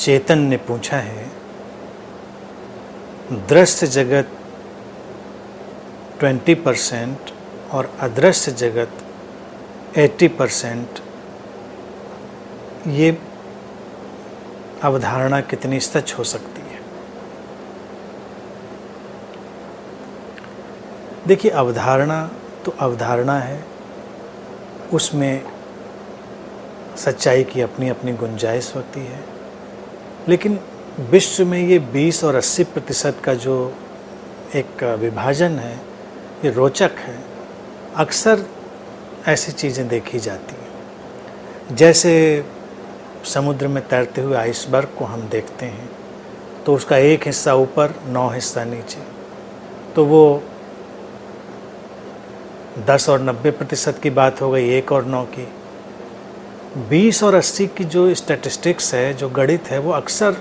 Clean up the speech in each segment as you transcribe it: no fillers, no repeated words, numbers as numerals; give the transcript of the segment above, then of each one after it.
चेतन ने पूछा है, दृश्य जगत 20% और अदृश्य जगत 80%, ये अवधारणा कितनी सच हो सकती है? देखिए, अवधारणा तो अवधारणा है, उसमें सच्चाई की अपनी अपनी गुंजाइश होती है, लेकिन विश्व में ये 20 और 80% का जो एक विभाजन है, ये रोचक है। अक्सर ऐसी चीज़ें देखी जाती हैं, जैसे समुद्र में तैरते हुए आइसबर्ग को हम देखते हैं, तो उसका एक हिस्सा ऊपर, 9 हिस्सा नीचे, तो वो 10 और 90% की बात हो गई, 1 और 9 की। 20 और 80 की जो स्टैटिस्टिक्स है, जो गणित है, वो अक्सर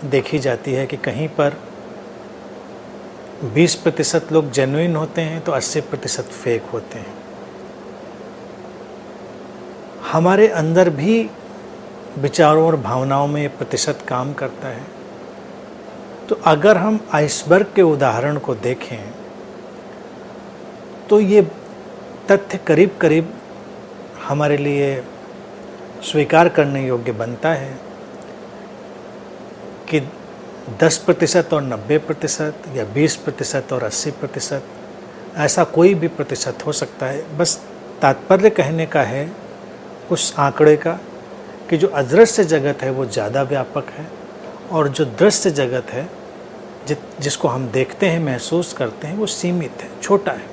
देखी जाती है कि कहीं पर 20% लोग जेन्युइन होते हैं तो 80% फेक होते हैं। हमारे अंदर भी विचारों और भावनाओं में ये प्रतिशत काम करता है। तो अगर हम आइसबर्ग के उदाहरण को देखें तो ये तथ्य करीब करीब हमारे लिए स्वीकार करने योग्य बनता है कि 10% और 90% या 20% और 80%, ऐसा कोई भी प्रतिशत हो सकता है। बस तात्पर्य कहने का है उस आंकड़े का कि जो अदृश्य जगत है वो ज़्यादा व्यापक है और जो दृश्य जगत है, जिसको हम देखते हैं, महसूस करते हैं, वो सीमित है, छोटा है।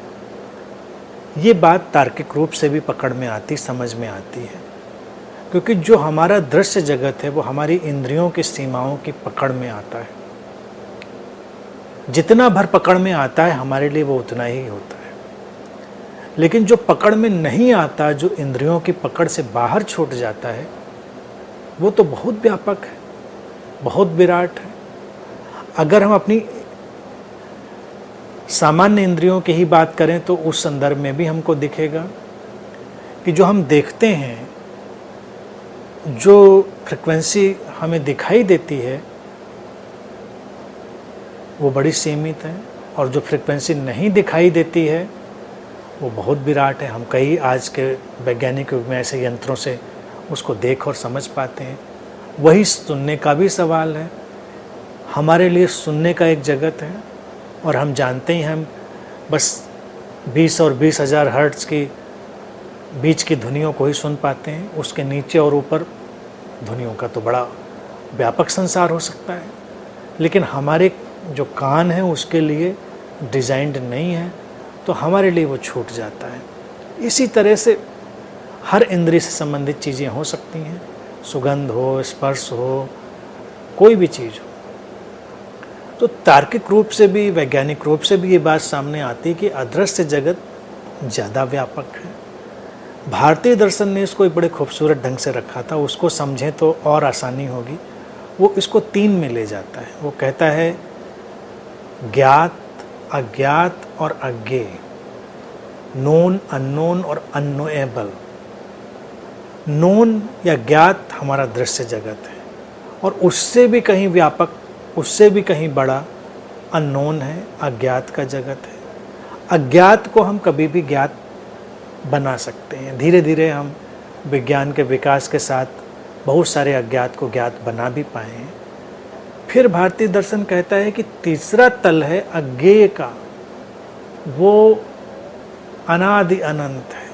ये बात तार्किक रूप से भी पकड़ में आती, समझ में आती है, क्योंकि जो हमारा दृश्य जगत है वो हमारी इंद्रियों की सीमाओं की पकड़ में आता है। जितना भर पकड़ में आता है हमारे लिए वो उतना ही होता है, लेकिन जो पकड़ में नहीं आता, जो इंद्रियों की पकड़ से बाहर छूट जाता है, वो तो बहुत व्यापक है, बहुत विराट है। अगर हम अपनी सामान्य इंद्रियों की ही बात करें तो उस संदर्भ में भी हमको दिखेगा कि जो हम देखते हैं, जो फ्रिक्वेंसी हमें दिखाई देती है, वो बड़ी सीमित है, और जो फ्रिक्वेंसी नहीं दिखाई देती है वो बहुत विराट है। हम कई आज के वैज्ञानिक युग में ऐसे यंत्रों से उसको देख और समझ पाते हैं। वही सुनने का भी सवाल है। हमारे लिए सुनने का एक जगत है और हम जानते ही हम बस 20 और 20,000 हर्ट्ज़ की बीच की ध्वनियों को ही सुन पाते हैं। उसके नीचे और ऊपर ध्वनियों का तो बड़ा व्यापक संसार हो सकता है, लेकिन हमारे जो कान हैं उसके लिए डिज़ाइंड नहीं है, तो हमारे लिए वो छूट जाता है। इसी तरह से हर इंद्रिय से संबंधित चीज़ें हो सकती हैं, सुगंध हो, स्पर्श हो, कोई भी चीज़ हो। तो तार्किक रूप से भी, वैज्ञानिक रूप से भी ये बात सामने आती है कि अदृश्य जगत ज़्यादा व्यापक है। भारतीय दर्शन ने इसको एक बड़े खूबसूरत ढंग से रखा था, उसको समझें तो और आसानी होगी। वो इसको 3 में ले जाता है। वो कहता है ज्ञात, अज्ञात और अज्ञेय, नोन, अननोन और अननोएबल। नोन या ज्ञात हमारा दृश्य जगत है, और उससे भी कहीं व्यापक, उससे भी कहीं बड़ा अननोन है, अज्ञात का जगत है। अज्ञात को हम कभी भी ज्ञात बना सकते हैं। धीरे धीरे हम विज्ञान के विकास के साथ बहुत सारे अज्ञात को ज्ञात बना भी पाए हैं। फिर भारतीय दर्शन कहता है कि तीसरा तल है अज्ञेय का, वो अनादि अनंत है,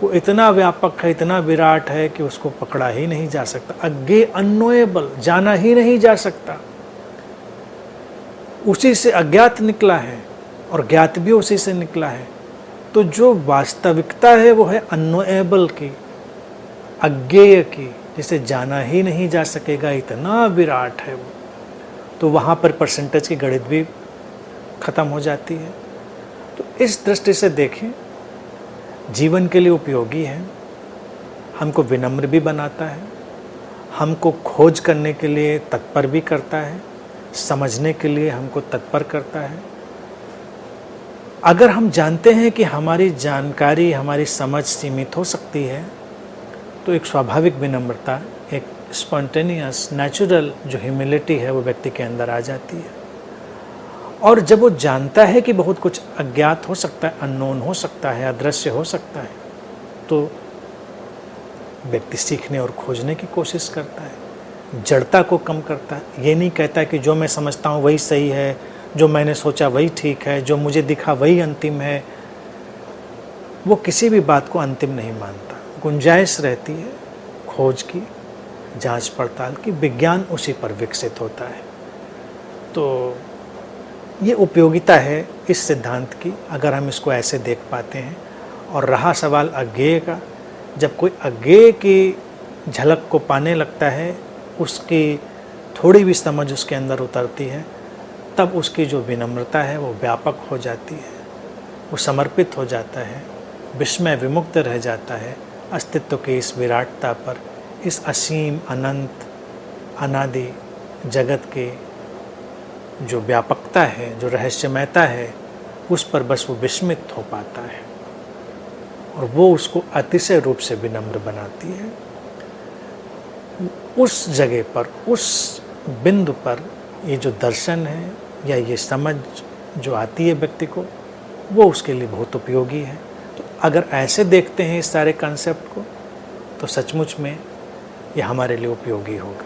वो इतना व्यापक है, इतना विराट है कि उसको पकड़ा ही नहीं जा सकता। अज्ञेय, अननोएबल, जाना ही नहीं जा सकता। उसी से अज्ञात निकला है और ज्ञात भी उसी से निकला है। तो जो वास्तविकता है वो है अननोएबल की, अज्ञेय की, जिसे जाना ही नहीं जा सकेगा, इतना विराट है वो। तो वहाँ पर परसेंटेज की गणित भी ख़त्म हो जाती है। तो इस दृष्टि से देखें, जीवन के लिए उपयोगी है, हमको विनम्र भी बनाता है, हमको खोज करने के लिए तत्पर भी करता है, समझने के लिए हमको तत्पर करता है। अगर हम जानते हैं कि हमारी जानकारी, हमारी समझ सीमित हो सकती है, तो एक स्वाभाविक विनम्रता, एक स्पॉन्टेनियस नेचुरल जो ह्यूमिलिटी है वो व्यक्ति के अंदर आ जाती है। और जब वो जानता है कि बहुत कुछ अज्ञात हो सकता है, अननोन हो सकता है, अदृश्य हो सकता है, तो व्यक्ति सीखने और खोजने की कोशिश करता है, जड़ता को कम करता है। ये नहीं कहता कि जो मैं समझता हूँ वही सही है, जो मैंने सोचा वही ठीक है, जो मुझे दिखा वही अंतिम है। वो किसी भी बात को अंतिम नहीं मानता। गुंजाइश रहती है खोज की, जांच पड़ताल की, विज्ञान उसी पर विकसित होता है। तो ये उपयोगिता है इस सिद्धांत की, अगर हम इसको ऐसे देख पाते हैं। और रहा सवाल अज्ञेय का, जब कोई अज्ञेय की झलक को पाने लगता है, उसकी थोड़ी भी समझ उसके अंदर उतरती है, तब उसकी जो विनम्रता है वो व्यापक हो जाती है, वो समर्पित हो जाता है, विस्मय विमुक्त रह जाता है अस्तित्व की इस विराटता पर, इस असीम अनंत अनादि जगत की जो व्यापकता है, जो रहस्यमयता है, उस पर बस वो विस्मित हो पाता है। और वो उसको अतिशय रूप से विनम्र बनाती है। उस जगह पर, उस बिंदु पर ये जो दर्शन है या ये समझ जो आती है व्यक्ति को, वो उसके लिए बहुत उपयोगी है। तो अगर ऐसे देखते हैं इस सारे कॉन्सेप्ट को, तो सचमुच में ये हमारे लिए उपयोगी होगा।